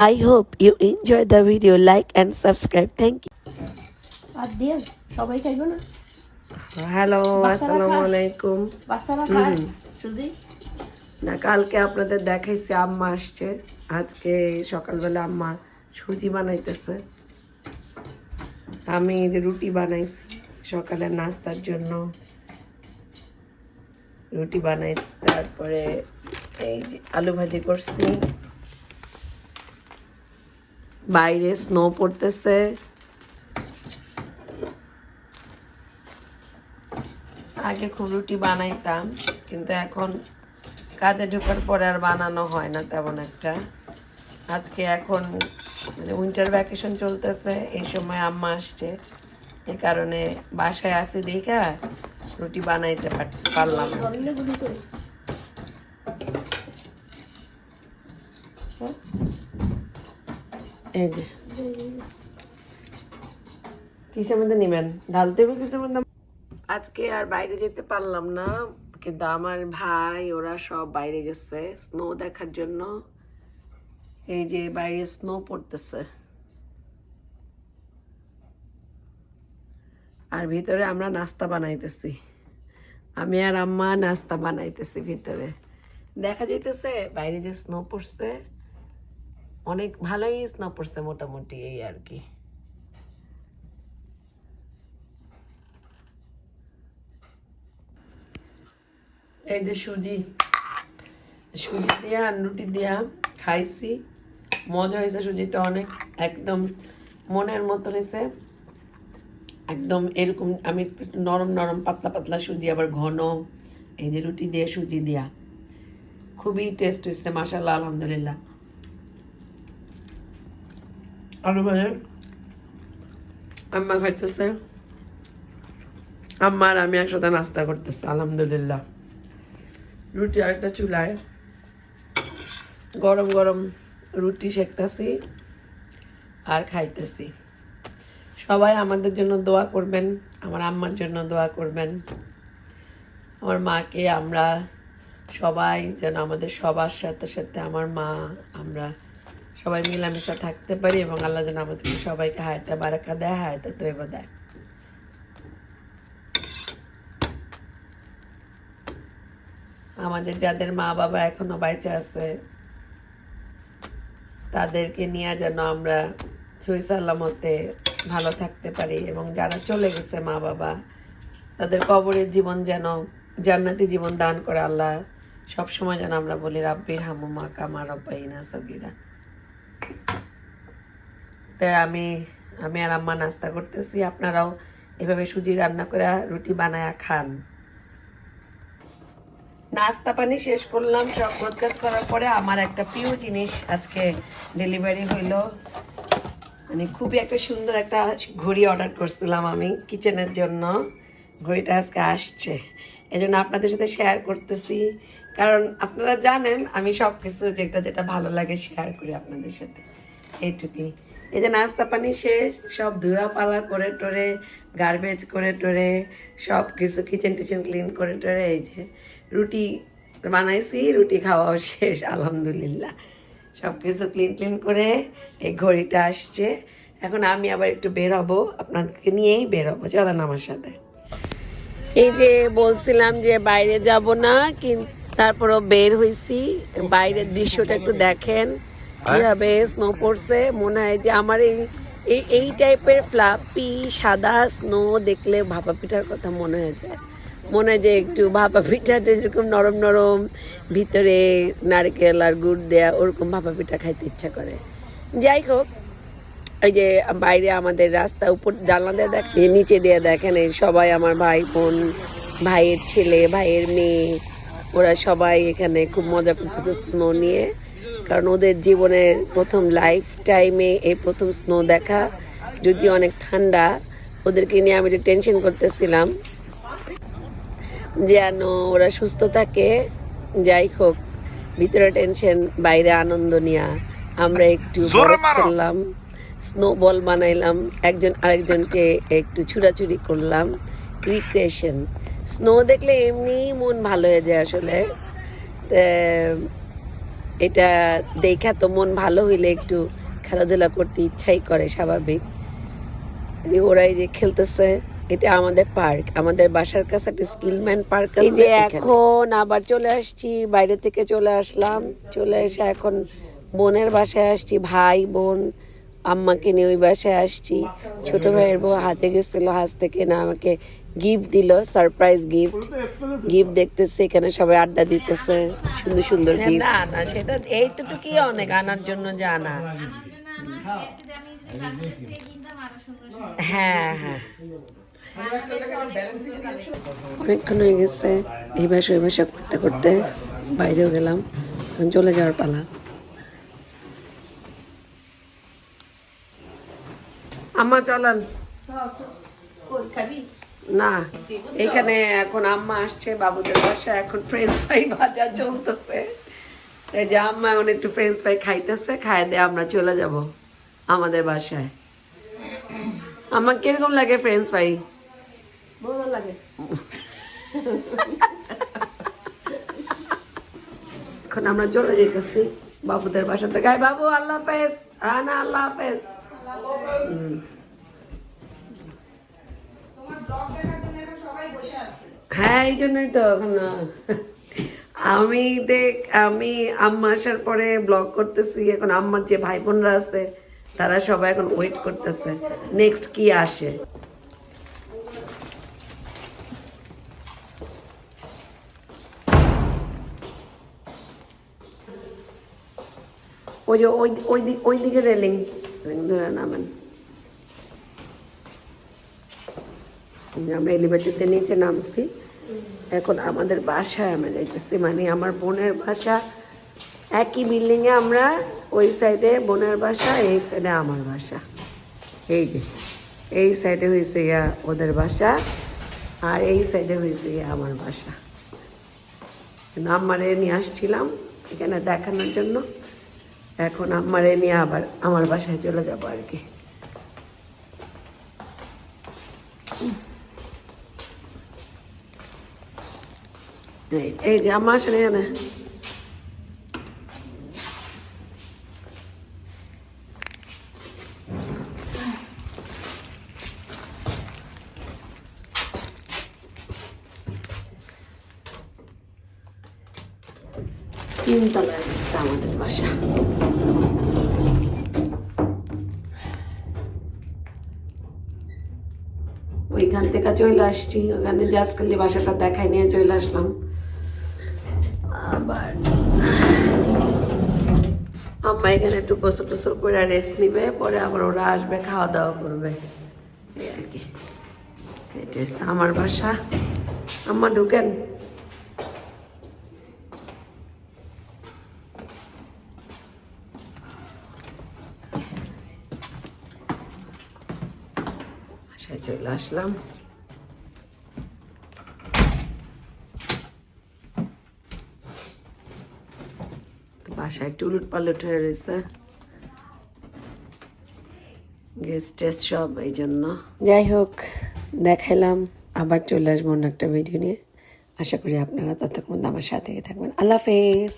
I hope you enjoy the video. Like and subscribe. Thank you. আর দিয়ে সবাই খাইব না হ্যালো, বাচ্চারা আসসালামু খায়? আলাইকুম। বাচ্চারা খায় সুজি না, কালকে আপনাদের দেখাইছি আম্মা আসছে। আজকে সকালবেলা আম্মা সুজি বানাইতেছে। আমি এই যে রুটি বানাইছি সকালের নাস্তার জন্য। রুটি বানাই, তারপরে এই যে আলু ভাজি করছি। বাইরে স্নো পড়তেছে। আগে খুব রুটি বানাইতাম, কিন্তু এখন কাজে ঢোকার পরে আর বানানো হয় না তেমন একটা। আজকে এখন মানে উইন্টার ভ্যাকেশন চলতেছে, এই সময় আম্মা আসছে, এই কারণে বাসায় আসি দেখা রুটি বানাইতে পারলাম না। এই যে কিসের মধ্যে নিবেন, ঢালতে হবে কিসের মধ্যে। আজকে আর বাইরে যেতে পারলাম না, কিন্তু আমার ভাই ওরা সব বাইরে গেছে স্নো দেখার জন্য। এই যে বাইরে স্নো পড়তেছে, আর ভিতরে আমরা নাস্তা বানাইতেছি। আমি আর আম্মা নাস্তা বানাইতেছি ভিতরে। দেখা যাইতেছে বাইরে যে স্নো পড়ছে, অনেক ভালোই স্নো পড়ছে মোটামুটি, এই আর কি। এই যে সুজি দিয়া রুটি দিয়া খাইছি, মজা হয়েছে। সুজিটা অনেক একদম মনের মতো হয়েছে, একদম এরকম। আমি নরম নরম পাতলা পাতলা সুজি, আবার ঘন। এই যে রুটি দিয়ে সুজি দিয়া খুবই টেস্ট হয়েছে, মাশাআল্লাহ, আলহামদুলিল্লাহ। আলু ভাজা আম্মা খাইতেছে, আম্মা আর আমি একসাথে নাস্তা করতেছি, আলহামদুলিল্লাহ। রুটি আরেকটা চুলায় গরম গরম রুটি সেকতেছি আর খাইতেছি। সবাই আমাদের জন্য দোয়া করবেন, আমার আম্মার জন্য দোয়া করবেন, আমার মাকে। আমরা সবাই যেন আমাদের সবার সাথে সাথে আমার মা, আমরা সবাই মিলামিশা থাকতে পারি, এবং আল্লাহ যেন আমাদের সবাইকে হায়াতে বারাকা দেয়, হায়াতে তৈবা দেয়। আমাদের যাদের মা বাবা এখনো বেঁচে আছে, তাদেরকে নিয়ে যেন আমরা সহি সালামতে ভালো থাকতে পারি, এবং যারা চলে গেছে মা বাবা, তাদের কবরের জীবন যেন জান্নাতি জীবন দান করে আল্লাহ। সবসময় যেন আমরা বলি রাব্বির হামুমা কামা রাব্বাইনা সাগীরা। তাই আমি আর আম্মা নাস্তা করতেছি। আপনারাও এভাবে সুজি রান্না করে রুটি বানায়া খান। নাস্তা পানি শেষ করলাম, সব গোছগাছ করার পরে আমার একটা প্রিয় জিনিস আজকে ডেলিভারি হইলো। মানে খুবই একটা সুন্দর একটা ঘড়ি অর্ডার করছিলাম আমি কিচেনের জন্য। ঘড়িটা আজকে আসছে, এই জন্য আপনাদের সাথে শেয়ার করতেছি। কারণ আপনারা জানেন আমি সব কিছু যেটা ভালো লাগে শেয়ার করি আপনাদের সাথে, এইটুকুই। এই যে নাস্তা পানি শেষ, সব ধোয়া পালা করে টোরে, গার্বেজ করে টোরে, সব কিছু কিচেন টিচেন ক্লিন করে টোরে, এই যে রুটি বানাইছি, রুটি খাওয়াও শেষ, আলহামদুলিল্লাহ। সব কিছু ক্লিন করে এই ঘড়িটা আসছে। এখন আমি আবার একটু বের হবো, আপনাদেরকে নিয়েই বের হবো, চলেন আমার সাথে। এই যে বলছিলাম যে বাইরে যাব না, কিন্তু তারপরও বের হয়েছি। বাইরের দৃশ্যটা একটু দেখেন কিভাবে স্নো পড়ছে। মনে হয় যে আমার এই টাইপের ফ্লাপি সাদা স্নো দেখলে ভাপা পিঠার কথা মনে হয়ে যায়। মনে হয় যে একটু ভাপা পিঠাটা যেরকম নরম নরম, ভিতরে নারকেল আর গুড় দেয়া, ওরকম ভাপা পিঠা খাইতে ইচ্ছা করে। যাই হোক, ওই যে বাইরে আমাদের রাস্তা উপর জানলা দিয়ে দেখেন, নিচে দিয়ে দেখেন, এই সবাই আমার ভাই বোন, ভাইয়ের ছেলে, ভাইয়ের মেয়ে, ওরা সবাই এখানে খুব মজা করতেছে স্নো নিয়ে। কারণ ওদের জীবনের প্রথম লাইফ টাইমে এই প্রথম স্নো দেখা, যদি অনেক ঠান্ডা। ওদেরকে নিয়ে আমি একটু টেনশন করতেছিলাম যেন ওরা সুস্থ থাকে। যাই হোক, ভিতরে টেনশন, বাইরে আনন্দ নিয়া আমরা একটু বরফ খেললাম, স্নো বল বানাইলাম, একজন আরেকজনকে একটু ছুড়াছুড়ি করলাম, রিক্রিয়েশন। স্নো দেখলে এমনি মন ভালো হয়ে যায় আসলে। এটা দেখা তো মন ভালো হইলে একটু খেলাধুলা করতে ইচ্ছাই করে, স্বাভাবিক। ওরাই যে খেলতেছে, এটা আমাদের পার্ক, আমাদের বাসার কাছে একটা স্কিলম্যান পার্ক আছে। এই যে এখন আবার চলে আসছি, বাইরে থেকে চলে আসলাম, চলে এসে এখন বোনের বাসায় আসছি, ভাই বোন আম্মাকে নিয়ে ওই বাসায় আসছি। ছোট ভাইয়ের বউ হাজে গেছিল, হাজ থেকে না আমাকে গিফট দিল, সারপ্রাইজ গিফট। গিফট দেখতেছে, এখানে সবাই আড্ডা দিতেছে, সুন্দর সুন্দর গিফট। না না, সেটা এইটুকুই অনেক, আনার জন্য জানা। হ্যাঁ হ্যাঁ, অনেকক্ষণ হয়ে গেছে এই বাসা ওই বাসা করতে করতে, বাইরেও গেলাম, এখন চলে যাওয়ার পালা। আম্মা চলেন। না, এখানে এখন আম্মা আসছে বাবুদের বাসা, এখন ফ্রেঞ্চ ফ্রাই ভাজা চলতেছে। এই যে আম্মা এখন একটু ফ্রেঞ্চ ফ্রাই খাইতেছে, খাই দিয়ে আমরা চলে যাব আমাদের বাসায়। আমার কিরকম লাগে ফ্রেঞ্চ ফ্রাই? ভালো লাগে। এখন আমরা চলে যেতেছি বাবুদের বাসা থেকে। বাবু আল্লাহ হাফেজ, রানা আল্লাহ হাফেজ। হ্যাঁ, এই জন্যই তো এখন আমি আম্মা আসার পরে ব্লগ করতেছি। এখন আম্মার যে ভাই বোনরা আছে তারা সবাই এখন ওয়েট করতেছে নেক্সট কি আসে। ওই যে ওই দিকে রেলিং ধরে নামেন। আমরা এলিভেটরতে নিচে নামছি, এখন আমাদের বাসায় আমরা যাইতেছি, মানে আমার বোনের বাসা। একই বিল্ডিং এ আমরা, ওই সাইডে বোনের বাসা, এই সাইডে আমার বাসা। এই যে এই সাইডে হয়েছে গিয়া ওদের বাসা, আর এই সাইডে হয়েছে গিয়া আমার বাসা। আম্মারে নিয়ে আসছিলাম এখানে দেখানোর জন্য, এখন আম্মারে নিয়ে আবার আমার বাসায় চলে যাবো আর কি। এই যে আম্মা আসেন এখানে। তিনতলায় হচ্ছে আমাদের বাসা। ওইখান থেকে চলে আসছি, ওখানে জাস্ট খালি বাসাটা দেখাই নিয়ে চলে আসলাম। আবার আম্মা এখানে একটু গোসল টোসল করে রেস্ট নিবে, পরে আবার ওরা আসবে, খাওয়া দাওয়া করবে, এই আর কি। এটা হচ্ছে আমার বাসা। আম্মা ঢুকেন। বাসায় চলে আসলাম। বাসায় একটু উলট পালট হয়ে রয়েছে, গেস্ট টেস্ট সব, এই জন্য। যাই হোক, দেখাইলাম, আবার চলে আসবো অন্য একটা ভিডিও নিয়ে। আশা করি আপনারা ততক্ষণ আমার সাথে থাকবেন। আল্লাহ হাফেজ।